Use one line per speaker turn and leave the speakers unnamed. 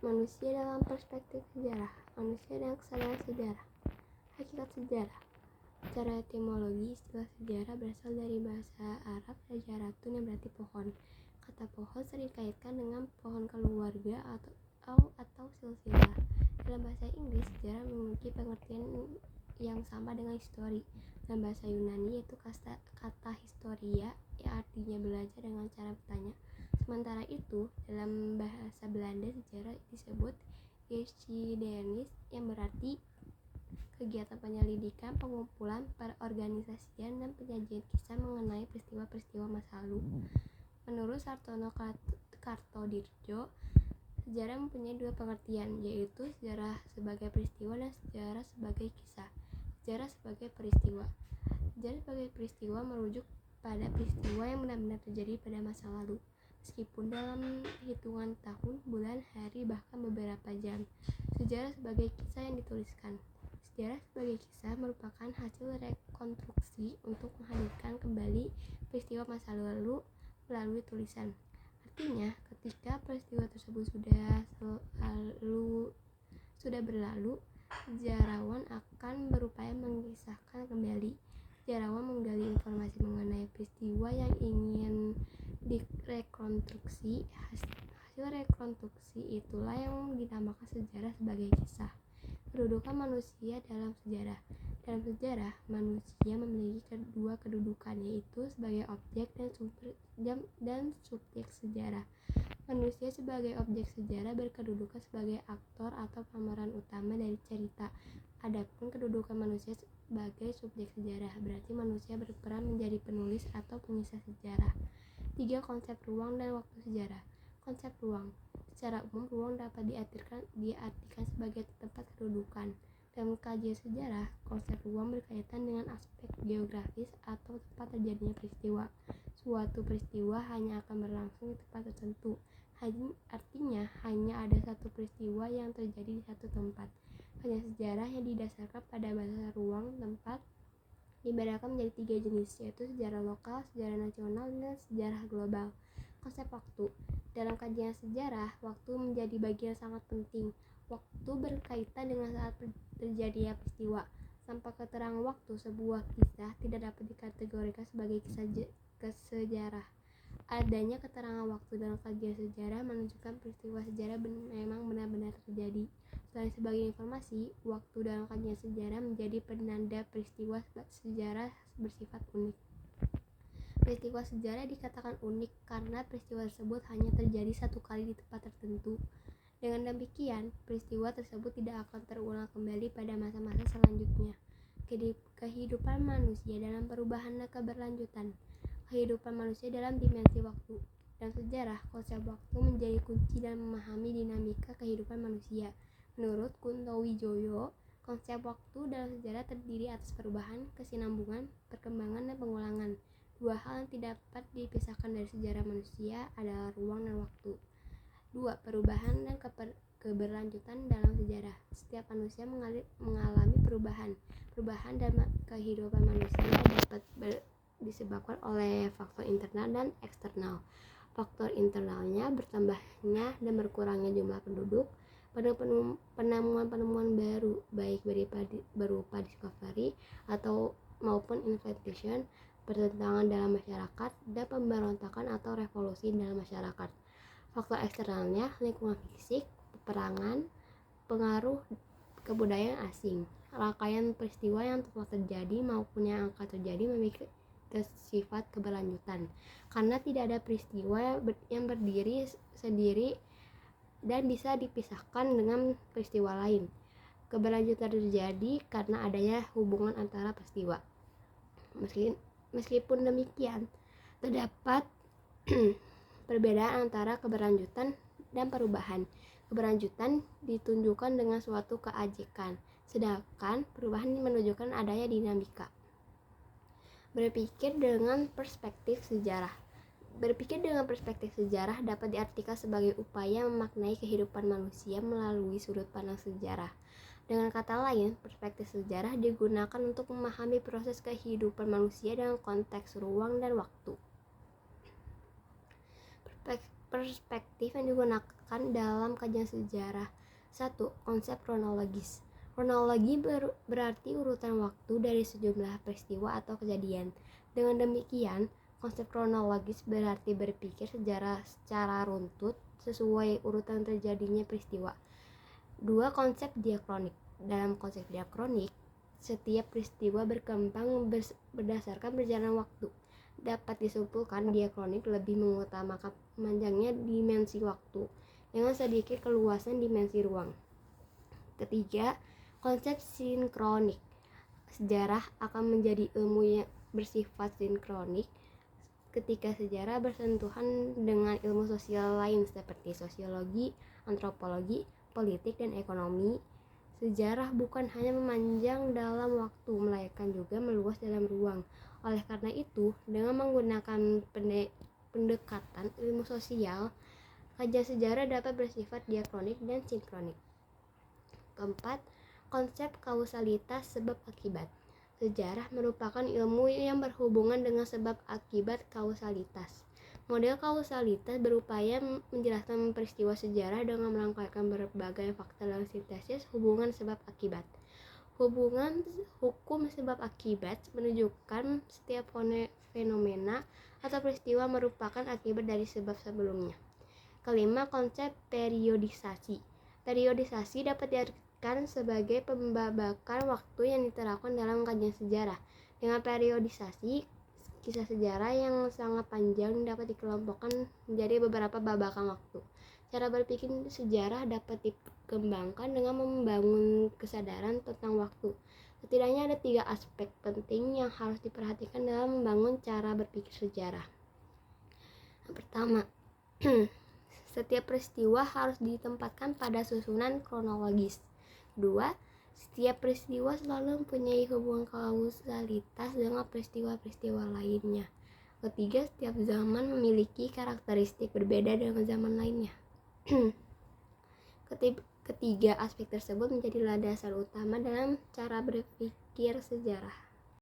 Manusia dalam perspektif sejarah. Manusia dan kesadaran sejarah. Hakikat sejarah. Secara etimologi, istilah sejarah berasal dari bahasa Arab syajaratun yang berarti pohon. Kata pohon sering dikaitkan dengan pohon keluarga atau silsilah. Dalam bahasa Inggris, sejarah memiliki pengertian yang sama dengan history. Dalam bahasa Yunani yaitu kata historia yang artinya belajar dengan cara bertanya. Sementara itu, dalam bahasa Belanda sejarah disebut geschiedenis yang berarti kegiatan penyelidikan, pengumpulan, perorganisasian, dan penyajian kisah mengenai peristiwa-peristiwa masa lalu. Menurut Sartono Kartodirjo, sejarah mempunyai dua pengertian, yaitu sejarah sebagai peristiwa dan sejarah sebagai kisah. Sejarah sebagai peristiwa. Sejarah sebagai peristiwa merujuk pada peristiwa yang benar-benar terjadi pada masa lalu, meskipun dalam hitungan tahun, bulan, hari, bahkan beberapa jam. Sejarah sebagai kisah yang dituliskan. Sejarah sebagai kisah merupakan hasil rekonstruksi untuk menghadirkan kembali peristiwa masa lalu melalui tulisan. Artinya, ketika peristiwa tersebut sudah berlalu, sejarawan akan berupaya mengisahkan kembali. Sejarawan menggali informasi mengenai peristiwa yang ingin direkonstruksi. Hasil rekonstruksi itulah yang dinamakan sejarah sebagai kisah. Kedudukan manusia dalam sejarah. Dalam sejarah, manusia memiliki dua kedudukan, yaitu sebagai objek dan subjek sejarah. Manusia sebagai objek sejarah berkedudukan sebagai aktor atau pemeran utama dari cerita. Adapun kedudukan manusia sebagai subjek sejarah, berarti manusia berperan menjadi penulis atau pengisah sejarah. 3. Konsep ruang dan waktu sejarah. Konsep ruang. Secara umum, ruang dapat diartikan sebagai tempat kedudukan. Dalam kajian sejarah, konsep ruang berkaitan dengan aspek geografis atau tempat terjadinya peristiwa. Suatu peristiwa hanya akan berlangsung di tempat tertentu. Artinya, hanya ada satu peristiwa yang terjadi di satu tempat. Kajian sejarah yang didasarkan pada bahasa ruang tempat dibedakan menjadi 3 jenis, yaitu sejarah lokal, sejarah nasional, dan sejarah global. Konsep waktu. Dalam kajian sejarah, waktu menjadi bagian sangat penting. Waktu berkaitan dengan saat terjadinya peristiwa. Tanpa keterangan waktu, sebuah kisah tidak dapat dikategorikan sebagai kisah sejarah. Adanya keterangan waktu dalam kajian sejarah menunjukkan peristiwa sejarah memang benar-benar terjadi. Selain sebagai informasi, waktu dalam kajian sejarah menjadi penanda peristiwa sejarah bersifat unik. Peristiwa sejarah dikatakan unik karena peristiwa tersebut hanya terjadi satu kali di tempat tertentu. Dengan demikian, peristiwa tersebut tidak akan terulang kembali pada masa-masa selanjutnya. Kehidupan manusia dalam perubahan dan keberlanjutan. Kehidupan manusia dalam dimensi waktu. Dalam sejarah, konsep waktu menjadi kunci dalam memahami dinamika kehidupan manusia. Menurut Kunto Wijoyo, konsep waktu dalam sejarah terdiri atas perubahan, kesinambungan, perkembangan, dan pengulangan. Dua hal yang tidak dapat dipisahkan dari sejarah manusia adalah ruang dan waktu. 2. Perubahan dan keberlanjutan dalam sejarah. Setiap manusia mengalami perubahan. Perubahan dalam kehidupan manusia dapat disebabkan oleh faktor internal dan eksternal. Faktor internalnya bertambahnya dan berkurangnya jumlah penduduk, penemuan-penemuan baru baik berupa discovery maupun invention, pertentangan dalam masyarakat, dan pemberontakan atau revolusi dalam masyarakat. Faktor eksternalnya lingkungan fisik, peperangan, pengaruh kebudayaan asing, rangkaian peristiwa yang telah terjadi maupun yang akan terjadi memiliki sifat keberlanjutan. Karena tidak ada peristiwa yang berdiri sendiri dan bisa dipisahkan dengan peristiwa lain. Keberlanjutan terjadi karena adanya hubungan antara peristiwa. Meskipun demikian, terdapat perbedaan antara keberlanjutan dan perubahan. Keberlanjutan ditunjukkan dengan suatu keajekan, sedangkan perubahan menunjukkan adanya dinamika. Berpikir dengan perspektif sejarah. Berpikir dengan perspektif sejarah dapat diartikan sebagai upaya memaknai kehidupan manusia melalui sudut pandang sejarah. Dengan kata lain, perspektif sejarah digunakan untuk memahami proses kehidupan manusia dalam konteks ruang dan waktu. perspektif yang digunakan dalam kajian sejarah. 1. Konsep kronologis. Kronologi berarti urutan waktu dari sejumlah peristiwa atau kejadian. Dengan demikian, konsep kronologis berarti berpikir sejarah secara runtut sesuai urutan terjadinya peristiwa. 2. Konsep diakronik. Dalam konsep diakronik, setiap peristiwa berkembang berdasarkan perjalanan waktu. Dapat disimpulkan diakronik lebih mengutamakan panjangnya dimensi waktu dengan sedikit keluasan dimensi ruang. Ketiga, konsep sinkronik. Sejarah akan menjadi ilmu yang bersifat sinkronik ketika sejarah bersentuhan dengan ilmu sosial lain seperti sosiologi, antropologi, politik, dan ekonomi. Sejarah bukan hanya memanjang dalam waktu, melainkan juga meluas dalam ruang. Oleh karena itu, dengan menggunakan pendekatan ilmu sosial, kajian sejarah dapat bersifat diakronik dan sinkronik. Keempat, konsep kausalitas sebab akibat. Sejarah merupakan ilmu yang berhubungan dengan sebab akibat kausalitas. Model kausalitas berupaya menjelaskan peristiwa sejarah dengan merangkaikan berbagai fakta dan sintesis hubungan sebab akibat. Hubungan hukum sebab akibat menunjukkan setiap fenomena atau peristiwa merupakan akibat dari sebab sebelumnya. Kelima, konsep periodisasi. Periodisasi dapat diartikan sebagai pembabakan waktu yang diterapkan dalam kajian sejarah. Dengan periodisasi, kisah sejarah yang sangat panjang dapat dikelompokkan menjadi beberapa babakan waktu. Cara berpikir sejarah dapat dikembangkan dengan membangun kesadaran tentang waktu. Setidaknya ada 3 aspek penting yang harus diperhatikan dalam membangun cara berpikir sejarah. Yang pertama, setiap peristiwa harus ditempatkan pada susunan kronologis. Kedua, setiap peristiwa selalu mempunyai hubungan kausalitas dengan peristiwa-peristiwa lainnya. Ketiga, setiap zaman memiliki karakteristik berbeda dengan zaman lainnya. Ketiga aspek tersebut menjadi landasan utama dalam cara berpikir sejarah.